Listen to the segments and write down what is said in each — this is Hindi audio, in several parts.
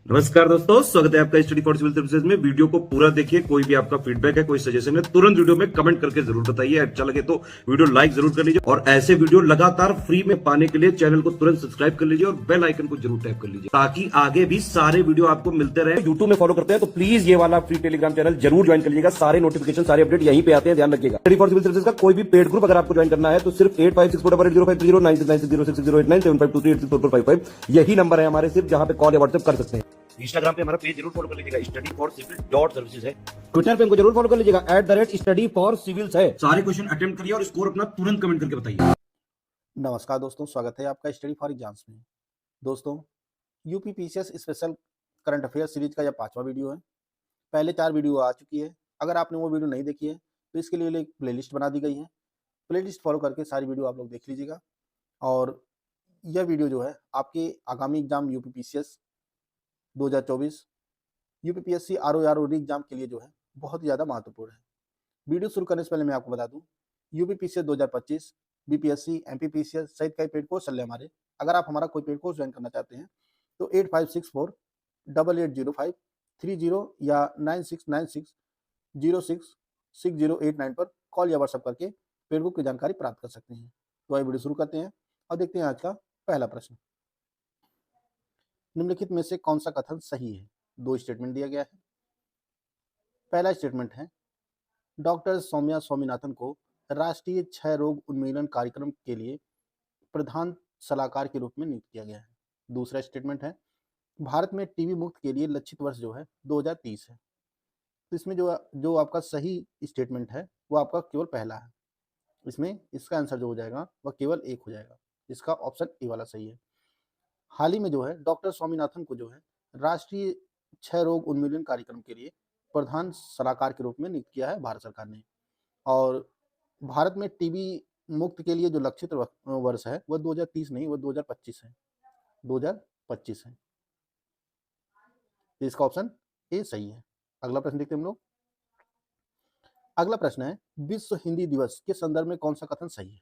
नमस्कार दोस्तों, स्वागत है आपका स्टडी फॉर सिविल सर्विसेज में। वीडियो को पूरा देखिए। कोई भी आपका फीडबैक है, कोई सजेशन है, तुरंत वीडियो में कमेंट करके जरूर बताइए। अच्छा लगे तो वीडियो लाइक जरूर कर लीजिए और ऐसे वीडियो लगातार फ्री में पाने के लिए चैनल को तुरंत सब्सक्राइब कर लीजिए और बेल आइकन को जरूर टैप कर लीजिए ताकि आगे भी सारे वीडियो आपको मिलते रहे। यूट्यूब में फॉलो करते हैं तो प्लीज ये वाला फ्री टेलीग्राम चैनल जरूर ज्वाइन कर लीजिएगा। सारे नोटिफिकेशन, सारे अपडेट यहीं पे आते हैं, ध्यान रखिएगा। स्टडी फॉर सिविल सर्विसेज का कोई भी पेड ग्रुप अगर आपको ज्वाइन करना है तो सिर्फ 85648056060608975523864455 यही नंबर है हमारे, सिर्फ जहां पे कॉल या व्हाट्सएप कर सकते हैं। इंस्टाग्राम पे हमारा पेज जरूर फॉलो कर लीजिएगा, study for civil dot services है। ट्विटर पे हमको जरूर फॉलो कर लीजिएगा, @स्टडी फॉर सिविल्स है। सारे क्वेश्चन अटेम्प्ट करिए और स्कोर अपना तुरंत कमेंट करके बताइए। नमस्कार दोस्तों, स्वागत है आपका स्टडी फॉर एग्जाम्स में। दोस्तों, UP PCS special current affair series का यह 5वां वीडियो है। पहले 4 वीडियो आ चुकी है। अगर आपने वो वीडियो नहीं देखी है तो इसके लिए एक प्लेलिस्ट बना दी गई है। प्लेलिस्ट फॉलो करके सारी वीडियो आप लोग देख लीजिएगा। और यह वीडियो जो है आपके आगामी exam UP PCS 2024, UP PSC RO exam के लिए जो है बहुत ही ज़्यादा महत्वपूर्ण है। वीडियो शुरू करने से पहले मैं आपको बता दूं, UP PCS 2025, BPSC, MP PCS सहित कई पेड कोर्स चल रहे हैं हमारे। अगर आप हमारा कोई पेड कोर्स ज्वाइन करना चाहते हैं तो 8564880530 या 9696066089 पर कॉल या व्हाट्सएप करके पेड बुक की जानकारी प्राप्त कर सकते हैं। तो आइए वीडियो शुरू करते हैं और देखते हैं आज का पहला प्रश्न। निम्नलिखित में से कौन सा कथन सही है? 2 स्टेटमेंट दिया गया है। पहला स्टेटमेंट है, डॉक्टर सौम्या स्वामीनाथन को राष्ट्रीय क्षय रोग उन्मूलन कार्यक्रम के लिए प्रधान सलाहकार के रूप में नियुक्त किया गया है। दूसरा स्टेटमेंट है, भारत में टीबी मुक्त के लिए लक्षित वर्ष जो है 2030 है। तो इसमें जो आपका सही स्टेटमेंट है वो आपका केवल पहला है। इसमें इसका आंसर जो हो जाएगा वह केवल 1 हो जाएगा। इसका ऑप्शन ए वाला सही है। हाल ही में जो है डॉक्टर स्वामीनाथन को जो है राष्ट्रीय क्षय रोग उन्मूलन कार्यक्रम के लिए प्रधान सलाहकार के रूप में नियुक्त किया है भारत सरकार ने। और भारत में टीबी मुक्त के लिए जो लक्षित वर्ष है वह 2030 नहीं, वह 2025 है। 2025 है। तो इसका ऑप्शन ए सही है। अगला प्रश्न देखते हैं हम लोग। अगला प्रश्न है, विश्व हिंदी दिवस के संदर्भ में कौन सा कथन सही है?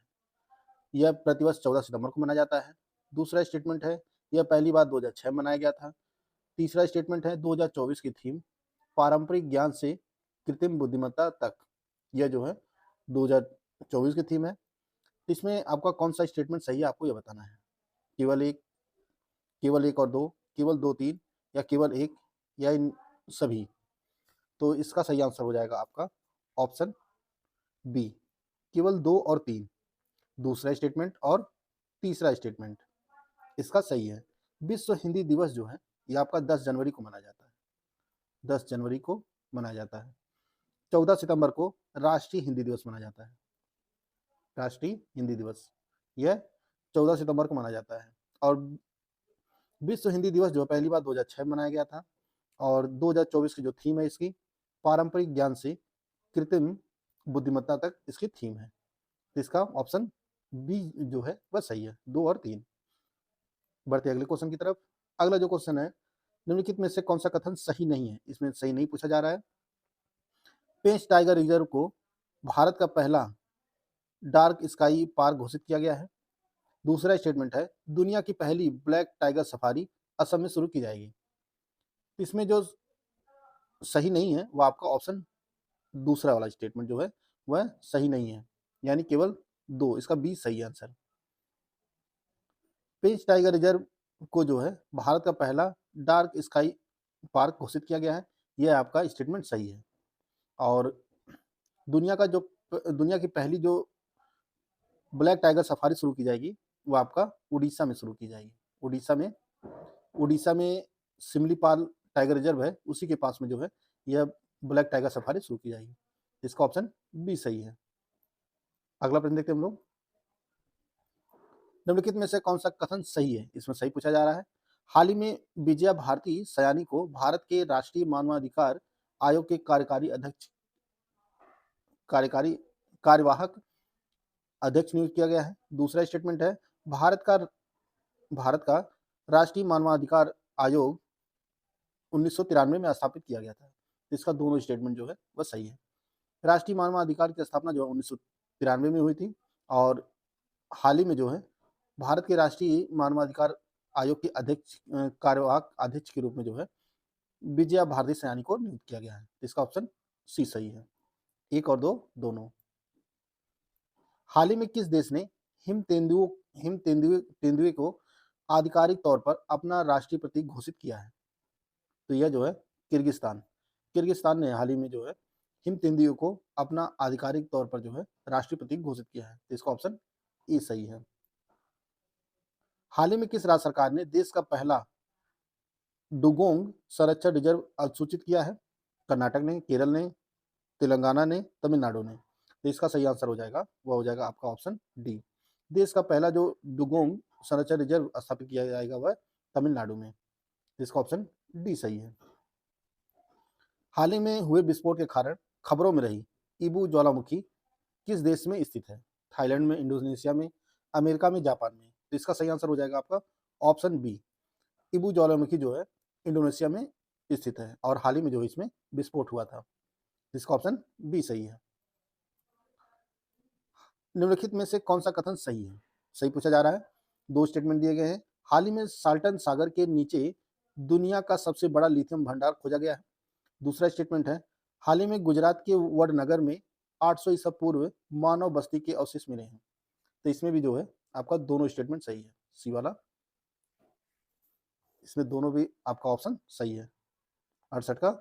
यह प्रतिवर्ष 14 सितंबर को मनाया जाता है। दूसरा स्टेटमेंट है, यह पहली बार 2006 में मनाया गया था। तीसरा स्टेटमेंट है, 2024 की थीम पारंपरिक ज्ञान से कृत्रिम बुद्धिमत्ता तक, यह जो है 2024 की थीम है। इसमें आपका कौन सा स्टेटमेंट सही है आपको यह बताना है। केवल एक और 2, केवल 2 3 या केवल 1 या इन सभी। तो इसका सही आंसर हो जाएगा आपका ऑप्शन बी, केवल 2 और 3। दूसरा स्टेटमेंट और तीसरा स्टेटमेंट इसका सही है। विश्व हिंदी दिवस जो है यह आपका 10 जनवरी को मनाया जाता है। 10 जनवरी को मनाया जाता है। 14 सितंबर को राष्ट्रीय हिंदी दिवस मनाया जाता है। राष्ट्रीय हिंदी दिवस यह 14 सितंबर को मनाया जाता है। और विश्व हिंदी दिवस जो पहली बार 2006 में मनाया गया था। और 2024 की जो थीम है इसकी पारंपरिक ज्ञान से कृत्रिम बुद्धिमत्ता तक इसकी थीम है। तो इसका ऑप्शन बी जो है वह सही है, 2 और 3। बढ़ते अगले क्वेश्चन की तरफ। अगला जो क्वेश्चन है, निम्नलिखित में से कौन सा कथन सही नहीं है? इसमें सही नहीं पूछा जा रहा है। पेंच टाइगर रिजर्व को भारत का पहला डार्क स्काई पार्क घोषित किया गया है। दूसरा स्टेटमेंट है, दुनिया की पहली ब्लैक टाइगर सफारी असम में शुरू की जाएगी। इसमें जो सही नहीं है वह आपका ऑप्शन दूसरा वाला स्टेटमेंट जो है वह सही नहीं है, यानी केवल 2। इसका बी सही आंसर। पेंच टाइगर रिजर्व को जो है भारत का पहला डार्क स्काई पार्क घोषित किया गया है, यह आपका स्टेटमेंट सही है। और दुनिया की पहली जो ब्लैक टाइगर सफारी शुरू की जाएगी वो आपका उड़ीसा में शुरू की जाएगी। उड़ीसा में सिमलीपाल टाइगर रिजर्व है, उसी के पास में जो है यह ब्लैक टाइगर सफारी शुरू की जाएगी। इसका ऑप्शन बी सही है। अगला प्रश्न देखते हैं हम लोग। निम्नलिखित में से कौन सा कथन सही है? इसमें सही पूछा जा रहा है। हाल ही में विजया भारती सयानी को भारत के राष्ट्रीय मानवाधिकार आयोग के कार्यवाहक अध्यक्ष नियुक्त किया गया है। दूसरा स्टेटमेंट है, भारत का राष्ट्रीय मानवाधिकार आयोग 1993 में स्थापित किया गया था। इसका दोनों स्टेटमेंट जो है वह सही है। राष्ट्रीय मानवाधिकार की स्थापना जो है 1993 में हुई थी। और हाल ही में जो है भारत के राष्ट्रीय मानवाधिकार आयोग की कार्यवाहक अध्यक्ष के रूप में जो है विजया भारती सयानी को नियुक्त किया गया है। इसका ऑप्शन सी सही है। 1 और 2 दोनों। हाल ही में किस देश ने हिम तेंदुए को आधिकारिक तौर पर अपना राष्ट्रीय प्रतीक घोषित किया है? तो यह जो है किर्गिस्तान। किर्गिस्तान ने हाल ही में जो है हिम तेंदुए को अपना आधिकारिक तौर पर जो है राष्ट्रीय प्रतीक घोषित किया है। तो इसका ऑप्शन ए सही है। हाल ही में किस राज्य सरकार ने देश का पहला डुगोंग संरक्षण रिजर्व अधिसूचित किया है? कर्नाटक ने, केरल ने, तेलंगाना ने, तमिलनाडु ने। तो इसका सही आंसर हो जाएगा, वह हो जाएगा आपका ऑप्शन डी। देश का पहला जो डुगोंग संरक्षण रिजर्व स्थापित किया जाएगा वह तमिलनाडु में। इसका ऑप्शन डी सही है। हाल ही में हुए विस्फोट के कारण खबरों में रही इबू ज्वालामुखी किस देश में स्थित है? थाईलैंड में, इंडोनेशिया में, अमेरिका में, जापान में। तो इसका सही आंसर हो जाएगा आपका ऑप्शन बी। इबू ज्वालामुखी जो है इंडोनेशिया में स्थित है और हाल ही में जो इसमें विस्फोट हुआ था। इसका ऑप्शन बी सही है। निम्नलिखित में से कौन सा कथन सही है? सही पूछा जा रहा है। 2 स्टेटमेंट दिए गए हैं। हाल ही में साल्टन सागर के नीचे दुनिया का सबसे बड़ा लिथियम भंडार खोजा गया है। दूसरा स्टेटमेंट है, हाल ही में गुजरात के वडनगर में 800 ईसा पूर्व मानव बस्ती के अवशेष मिले हैं। तो इसमें भी जो है आपका दोनों स्टेटमेंट सही है। सी वाला, इसमें दोनों भी आपका ऑप्शन सही है। 68 का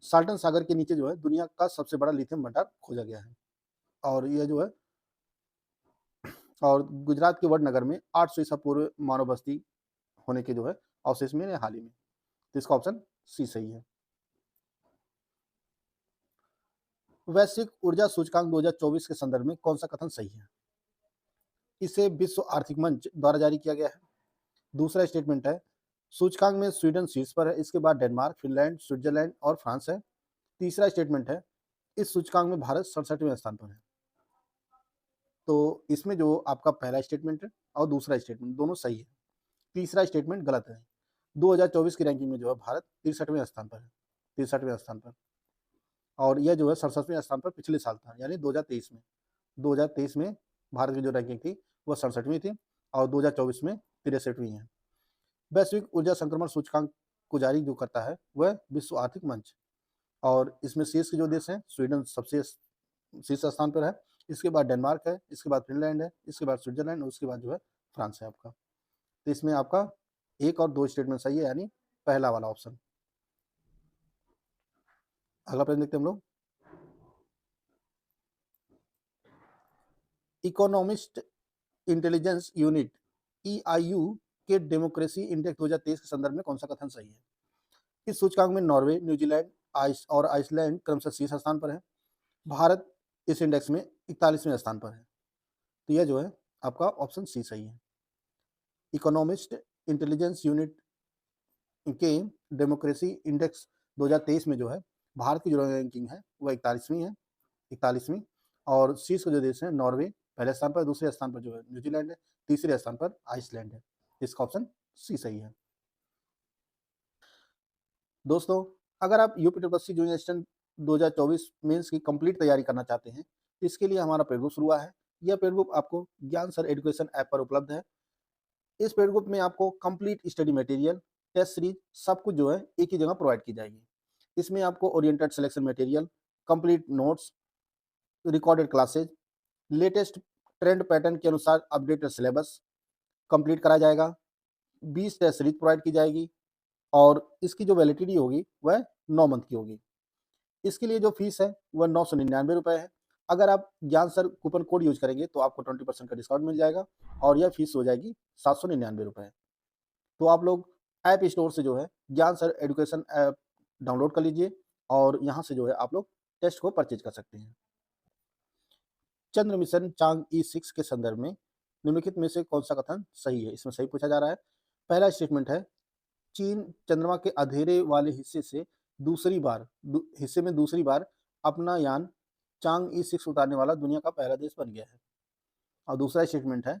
साल्टन सागर के नीचे जो है दुनिया का सबसे बड़ा लिथियम भंडार खोजा गया है और यह जो है और गुजरात के वडनगर में 800 ईसा पूर्व मानव बस्ती होने के जो है अवशेष मिले हाल ही में। तो इसका ऑप्शन सी सही है। वैश्विक ऊर्जा सूचकांक 2024 के संदर्भ में कौन सा कथन सही है? इसे विश्व आर्थिक मंच द्वारा जारी किया गया है। दूसरा स्टेटमेंट है, सूचकांक में स्वीडन शीर्ष पर है, इसके बाद डेनमार्क, फिनलैंड, स्विट्जरलैंड और फ्रांस है। तीसरा स्टेटमेंट है, इस सूचकांक में भारत 67वें स्थान पर है। तो इसमें जो आपका पहला स्टेटमेंट है और दूसरा स्टेटमेंट दोनों सही है। तीसरा स्टेटमेंट गलत है। 2024 की रैंकिंग में जो है भारत 63वें स्थान पर है, 63वें स्थान पर, और यह जो है 67वें स्थान पर पिछले साल था, यानी 2023 में। 2023 में भारत की जो रैंकिंग थी वह 67वीं थी और 2024 में 63वीं है। वैश्विक ऊर्जा संक्रमण सूचकांक को जारी जो करता है वह विश्व आर्थिक मंच, और इसमें शीर्ष के जो देश हैं स्वीडन सबसे शीर्ष स्थान पर है, इसके बाद डेनमार्क है, इसके बाद फिनलैंड है, इसके बाद स्विट्जरलैंड और उसके बाद जो है फ्रांस है आपका। तो इसमें आपका 1 और 2 स्टेटमेंट सही है, यानी पहला वाला ऑप्शन। अगला प्रश्न देखते हैं हम लोग। इकोनॉमिस्ट इंटेलिजेंस यूनिट EIU के डेमोक्रेसी इंडेक्स 2023 के संदर्भ में कौन सा कथन सही है? इस सूचकांक में नॉर्वे, न्यूजीलैंड और आइसलैंड क्रमशः शीर्ष स्थान पर है। भारत इस इंडेक्स में 41वें स्थान पर है। तो यह जो है आपका ऑप्शन सी सही है। इकोनॉमिस्ट इंटेलिजेंस यूनिट के डेमोक्रेसी इंडेक्स 2023 में जो है भारत की जो रैंकिंग है वह 41वीं और शीर्ष के जो देश हैं नॉर्वे पहले स्थान पर, दूसरे स्थान पर जो है न्यूजीलैंड है, तीसरे स्थान पर आइसलैंड है। इसका ऑप्शन सी सही है। दोस्तों, अगर आप यूपी जूनियर असिस्टेंट 2024 मेंस की कंप्लीट तैयारी करना चाहते हैं तो इसके लिए हमारा पेड ग्रुप शुरू हुआ है। यह पेड ग्रुप आपको ज्ञान सर एजुकेशन ऐप पर उपलब्ध है। इस पेड ग्रुप में आपको complete study material, test series सब कुछ जो है एक ही जगह प्रोवाइड की जाएगी। इसमें आपको oriented selection material, complete notes, recorded classes, latest trend pattern के अनुसार अपडेटेड सिलेबस कंप्लीट कराया जाएगा। 20 टेस्ट सीरीज प्रोवाइड की जाएगी और इसकी जो वैलिडिटी होगी वह 9 मंथ की होगी। इसके लिए जो फीस है वह 999 रुपये है। अगर आप ज्ञान सर कूपन कोड यूज करेंगे तो आपको 20% का डिस्काउंट मिल जाएगा और यह फीस हो जाएगी 799 रुपये। तो आप लोग ऐप स्टोर से जो है ज्ञान सर एजुकेशन ऐप डाउनलोड कर लीजिए और यहाँ से जो है आप लोग टेस्ट को परचेज कर सकते हैं। चंद्र मिशन चांग E6 के संदर्भ में निम्नलिखित में से कौन सा कथन सही है? इसमें सही पूछा जा रहा है। पहला स्टेटमेंट है, चीन चंद्रमा के अंधेरे वाले हिस्से में दूसरी बार अपना यान चांग E6 उतारने वाला दुनिया का पहला देश बन गया है। और दूसरा स्टेटमेंट है,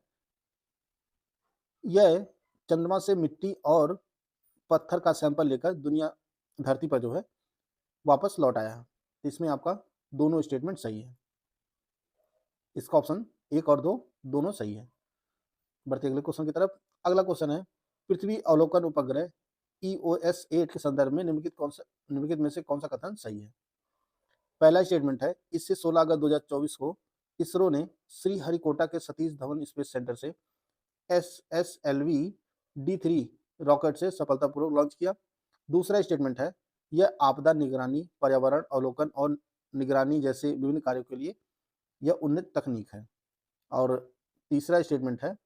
यह चंद्रमा से मिट्टी और पत्थर का सैंपल लेकर धरती पर जो है वापस लौट आया है। इसमें आपका दोनों स्टेटमेंट सही है। इसका ऑप्शन 1 और 2 दोनों सही है। बढ़ते अगले क्वेश्चन की तरफ। अगला क्वेश्चन है, पृथ्वी अवलोकन उपग्रह EOS-8 के संदर्भ में निम्नलिखित में से कौन सा कथन सही है? पहला स्टेटमेंट है, इससे 16 अगस्त 2024 को इसरो ने श्रीहरिकोटा के सतीश धवन स्पेस सेंटर से SSLV D3 रॉकेट से सफलतापूर्वक लॉन्च किया। दूसरा स्टेटमेंट है, यह आपदा निगरानी, पर्यावरण अवलोकन और निगरानी जैसे विभिन्न कार्यों के लिए यह उन्नत तकनीक है। और तीसरा स्टेटमेंट है,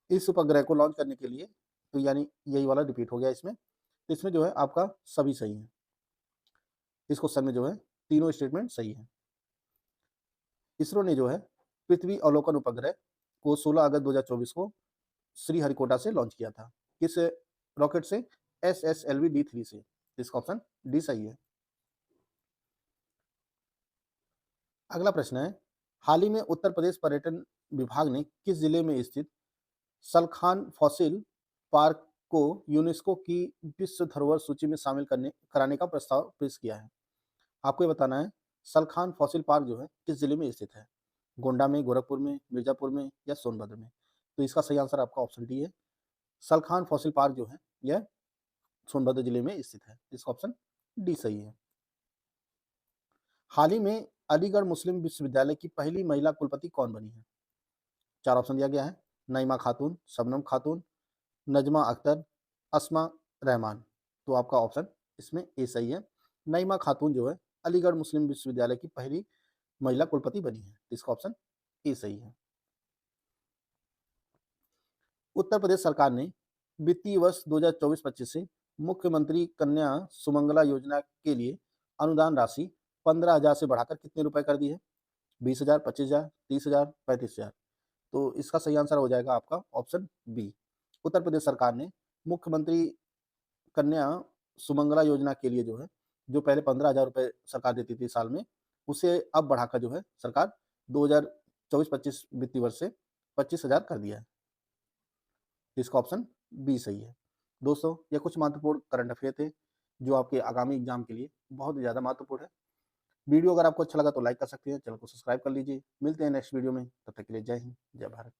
इस उपग्रह को लॉन्च करने के लिए, तो यानी यही वाला रिपीट हो गया इसमें, तो इसमें जो है आपका सभी सही है। इस क्वेश्चन में जो है तीनों स्टेटमेंट सही है। इसरो ने जो है पृथ्वी अवलोकन उपग्रह को 16 अगस्त 2024 को श्रीहरिकोटा से लॉन्च किया था। किस रॉकेट से? SSLV D3 से। इसका ऑप्शन डी सही है। अगला प्रश्न है, हाल ही में उत्तर प्रदेश पर्यटन विभाग ने किस जिले में स्थित सलखान फॉसिल पार्क को यूनेस्को की विश्व धरोहर सूची में शामिल कराने का प्रस्ताव पेश किया है? आपको ये बताना है, सलखान फॉसिल पार्क जो है किस जिले में स्थित है? गोंडा में, गोरखपुर में, मिर्जापुर में या सोनभद्र में? तो इसका सही आंसर आपका ऑप्शन डी है। सलखान फॉसिल पार्क जो है यह सोनभद्र जिले में स्थित है। इसका ऑप्शन डी सही है। हाल ही में अलीगढ़ मुस्लिम विश्वविद्यालय की पहली महिला कुलपति कौन बनी है? 4 ऑप्शन दिया गया है, नईमा खातून, शबनम खातून, नजमा अख्तर, अस्मा रहमान। तो आपका ऑप्शन इसमें ए सही है। नईमा खातून जो है अलीगढ़ मुस्लिम विश्वविद्यालय की पहली महिला कुलपति बनी है। इसका ऑप्शन ए सही है। उत्तर प्रदेश सरकार ने वित्तीय वर्ष 2024-25 से मुख्यमंत्री कन्या सुमंगला योजना के लिए अनुदान राशि 15,000 से बढ़ाकर कितने रुपए कर दी है? 20,000, 25,000, 30,000, 35,000। तो इसका सही आंसर हो जाएगा आपका ऑप्शन बी। उत्तर प्रदेश सरकार ने मुख्यमंत्री कन्या सुमंगला योजना के लिए जो है, जो पहले 15,000 रुपए सरकार देती थी साल में, उसे अब बढ़ाकर जो है सरकार 2024-25 वित्तीय वर्ष से 25,000 कर दिया है। इसका ऑप्शन बी सही है। दोस्तों, ये कुछ महत्वपूर्ण करंट अफेयर थे जो आपके आगामी एग्जाम के लिए बहुत ही ज़्यादा महत्वपूर्ण है। वीडियो अगर आपको अच्छा लगा तो लाइक कर सकते हैं, चैनल को सब्सक्राइब कर लीजिए। मिलते हैं नेक्स्ट वीडियो में, तब तक के लिए जय हिंद, जय भारत।